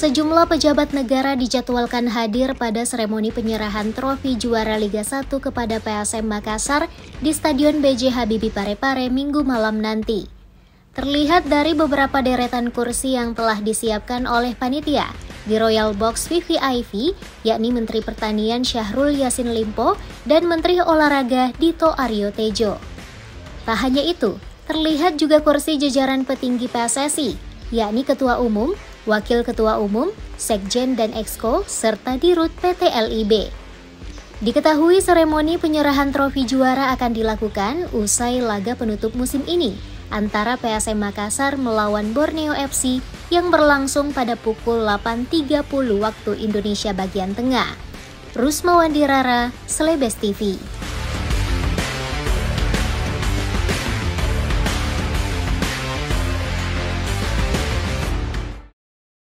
Sejumlah pejabat negara dijadwalkan hadir pada seremoni penyerahan trofi juara Liga 1 kepada PSM Makassar di Stadion B.J. Habibie Parepare Minggu malam nanti. Terlihat dari beberapa deretan kursi yang telah disiapkan oleh panitia di Royal Box VVIP, yakni Menteri Pertanian Syahrul Yassin Limpo dan Menteri Olahraga Dito Aryo Tejo. Tak hanya itu, terlihat juga kursi jajaran petinggi PSSI, yakni Ketua Umum, Wakil Ketua Umum, Sekjen dan Exco, serta Dirut PT LIB. Diketahui seremoni penyerahan trofi juara akan dilakukan usai laga penutup musim ini antara PSM Makassar melawan Borneo FC yang berlangsung pada pukul 8.30 waktu Indonesia bagian tengah. Rusma Wandirara, Celebes TV.